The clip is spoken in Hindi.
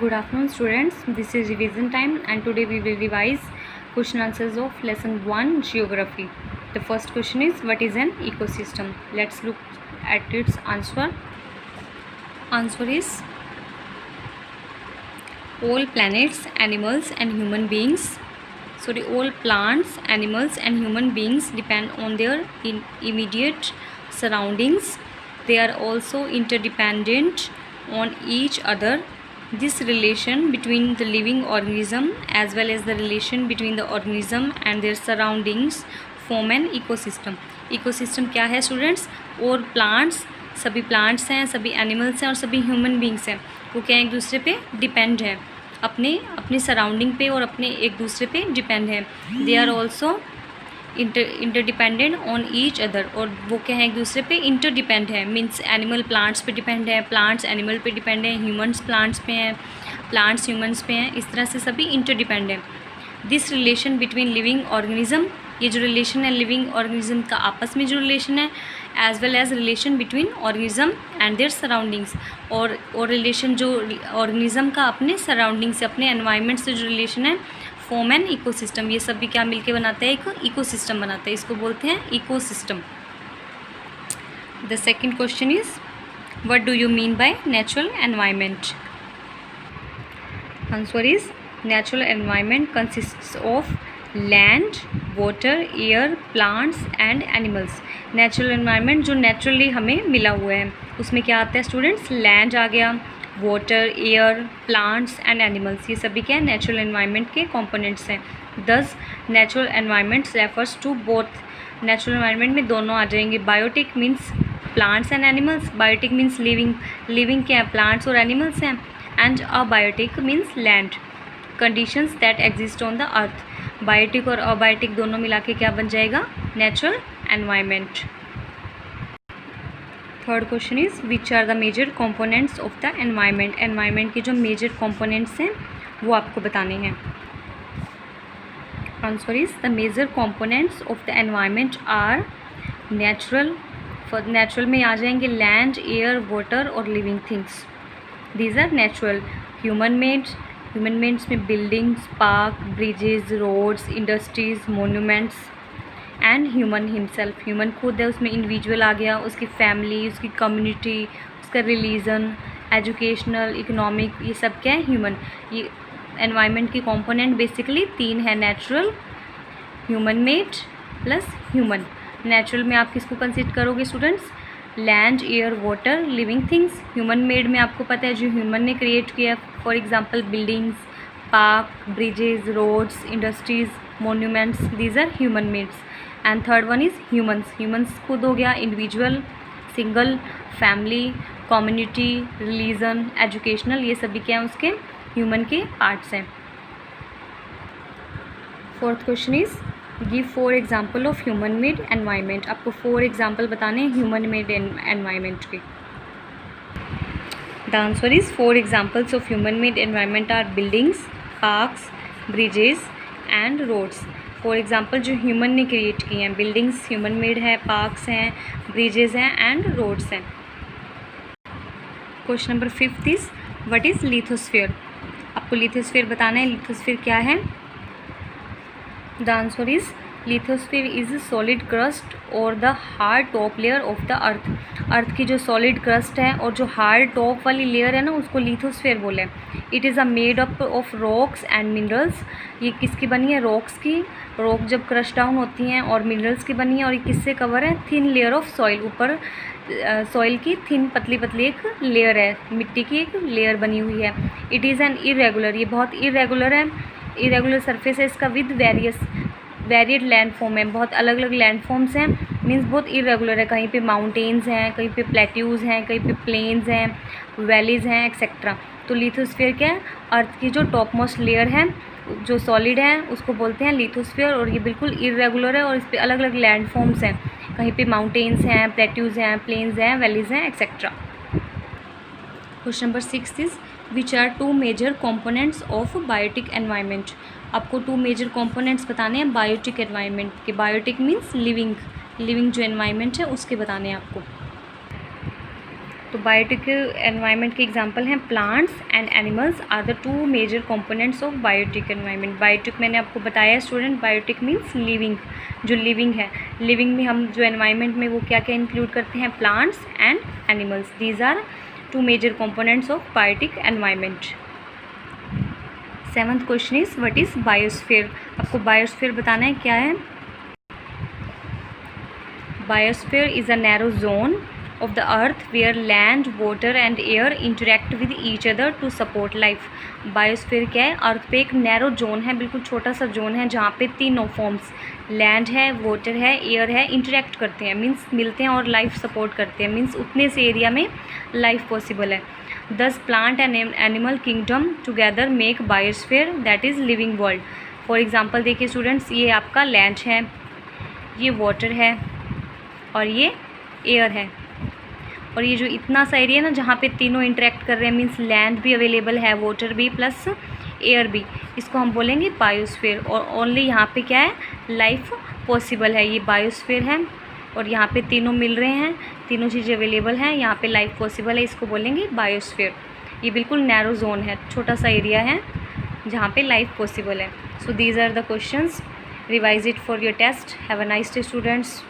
Good afternoon students, this is revision time and today we will revise question answers of lesson 1 geography. The first question is what is an ecosystem? Let's look at its answer. Answer is all planets, animals and human beings. All plants, animals and human beings depend on their immediate surroundings. They are also interdependent on each other. This relation between the living organism as well as the relation between the organism and their surroundings form an ecosystem. Ecosystem क्या है स्टूडेंट्स? और प्लांट्स, सभी प्लांट्स हैं, सभी एनिमल्स हैं और सभी ह्यूमन बींग्स हैं, वो क्या एक दूसरे पे डिपेंड है, अपने सराउंडिंग पे और अपने एक दूसरे पे डिपेंड है. They are also interdependent on each other, और वो क्या है एक दूसरे पे इंटरडिपेंड है. मीन्स एनिमल प्लांट्स पे डिपेंड है, प्लांट्स एनिमल पे डिपेंड है, ह्यूमंस प्लांट्स पे हैं, प्लांट्स ह्यूमंस पे हैं. इस तरह से सभी इंटरडिपेंड है. This relation between living organism, ये जो रिलेशन है लिविंग ऑर्गेनिज्म का आपस में जो रिलेशन है, as well as relation between organism and their surroundings, और रिलेशन जो ऑर्गेनिज्म का अपने सराउंडिंग से, अपने एनवायरनमेंट से जो रिलेशन है, फॉर्म एन इकोसिस्टम. ये सब भी क्या मिलके बनाते हैं? एक इकोसिस्टम बनाते हैं. इसको बोलते हैं ecosystem. The second question is what do you mean by natural environment? Answer is natural environment consists of land, water, air, plants and animals. Natural environment जो नेचुरली हमें मिला हुआ है, उसमें क्या आता है स्टूडेंट्स? लैंड आ गया, water, air, plants and animals, ये सभी क्या है? नेचुरल एनवायरनमेंट के कंपोनेंट्स हैं. Thus natural environments refers to both. Natural environment में दोनों आ जाएंगे. Biotic means plants and animals. Biotic means living, living क्या है? प्लांट्स और एनिमल्स हैं. And abiotic means land, conditions that exist on the earth. Biotic और अबायोटिक दोनों मिला के क्या बन जाएगा? Natural environment. Third question is which are the major components of the environment? Environment के जो मेजर कंपोनेंट्स हैं वो आपको बताने हैं. Answer is the major components of the environment are natural. Natural में आ जाएंगे लैंड, एयर, वाटर और living things. These are natural. Human mades में buildings, park, bridges, roads, industries, monuments and human himself. Human खुद है, उसमें इंडिविजुअल आ गया, उसकी फैमिली, उसकी कम्युनिटी, उसका रिलीजन, एजुकेशनल, इकोनॉमिक, ये सब क्या है? ह्यूमन. ये एनवायरनमेंट की कंपोनेंट बेसिकली तीन है, natural, human made plus human. Natural में आप किसको कंसिडर करोगे students? Land, air, water, living things. Human made में आपको पता है जो ह्यूमन ने क्रिएट किया, for example buildings, park, bridges, roads, industries, monuments, these are human mades. And third one is humans. Humans खुद हो गया, individual, single, family, community, religion, educational, ये सभी क्या हैं? उसके ह्यूमन के पार्ट्स हैं. Fourth question is give 4 example of human made environment. आपको 4 एग्जाम्पल बताने हैं ह्यूमन मेड एनवायरनमेंट के. The answer is 4 examples of human made environment are buildings, parks, bridges and roads. 4 example जो ह्यूमन ने क्रिएट किए हैं. बिल्डिंग्स ह्यूमन मेड है, पार्क्स हैं, ब्रिजेस हैं एंड रोड्स हैं. Question number 5 is what is lithosphere? आपको लिथोस्फीयर बताना है. लिथोस्फीयर क्या है? The answer is lithosphere is solid crust और the hard top layer of the earth. Earth की जो सॉलिड क्रस्ट है और जो हार्ड टॉप वाली लेयर है ना, उसको लिथोस्फीयर बोले. It is a made up of rocks and minerals. ये किसकी बनी है? रॉक्स की. रॉक जब क्रश डाउन होती हैं, और मिनरल्स की बनी है. और ये किससे कवर है? Thin layer of soil. ऊपर सॉइल की थिन पतली पतली एक लेयर है, मिट्टी की एक लेयर बनी हुई है. इट इज़ एन इरेगुलर, ये बहुत इरेगुलर है, इरेगुलर सरफेस है इसका, विद वेरिएड लैंड फॉर्म है. बहुत अलग अलग लैंड फॉर्म्स हैं, मीन्स बहुत इरेगुलर है. कहीं पे माउंटेन्स हैं, कहीं पे प्लेट्यूज़ हैं, कहीं पे प्लेन्स हैं, वैलीज़ हैं, एक्सेट्रा. तो लिथोस्फीयर क्या है? अर्थ की जो टॉप मोस्ट लेयर है, जो सॉलिड है, उसको बोलते हैं लिथोस्फीयर. और ये बिल्कुल इरेगुलर है और इस पर अलग अलग लैंड फॉर्म्स हैं. कहीं पे माउंटेन्स हैं, प्लेट्यूज़ हैं, प्लेन्स हैं, वैलीज़ हैं, etcetera. Question number 6 is which are 2 major components of biotic environment. आपको 2 मेजर कंपोनेंट्स बताने हैं बायोटिक एनवायरनमेंट के. बायोटिक मीन्स लिविंग जो एनवायरनमेंट है उसके बताने हैं आपको. तो बायोटिक एनवायरनमेंट के एग्जांपल हैं plants and animals are the 2 major components of biotic environment. Biotic मैंने आपको बताया स्टूडेंट, बायोटिक मीन्स लिविंग, जो लिविंग है। लिविंग में हम जो एनवायरनमेंट में वो क्या क्या इंक्लूड करते हैं, plants and animals. These are 2 major components of biotic environment. 7th question is what is biosphere. आपको बायोस्फीयर बताना है क्या है। Biosphere is a narrow zone of the earth where land, water and air interact with each other to support life। Biosphere क्या है, अर्थ पे एक नैरो जोन है, बिल्कुल छोटा सा जोन है जहाँ पे तीनों फॉर्म्स, लैंड है, वाटर है, एयर है, इंटरेक्ट करते हैं, मीन्स मिलते हैं और लाइफ सपोर्ट करते हैं, मीन्स उतने से एरिया में लाइफ पॉसिबल है। दस plant and animal kingdom together make biosphere that is living world. For example देखिए स्टूडेंट्स, ये आपका लैंड है, ये वाटर है और ये एयर है, और ये जो इतना सा एरिया ना जहाँ पे तीनों इंटरेक्ट कर रहे हैं, मीन्स लैंड भी अवेलेबल है, वाटर भी प्लस एयर भी, इसको हम बोलेंगे बायोस्फीयर। और ओनली यहाँ पे क्या है, लाइफ पॉसिबल है, ये बायोस्फीयर है और यहाँ पे तीनों मिल रहे हैं, तीनों चीज़ें अवेलेबल हैं, यहाँ पे लाइफ पॉसिबल है, इसको बोलेंगे बायोस्फीयर। ये बिल्कुल नैरो जोन है, छोटा सा एरिया है जहाँ पे लाइफ पॉसिबल है। So these are the questions, revise it for your test. Have a nice day students.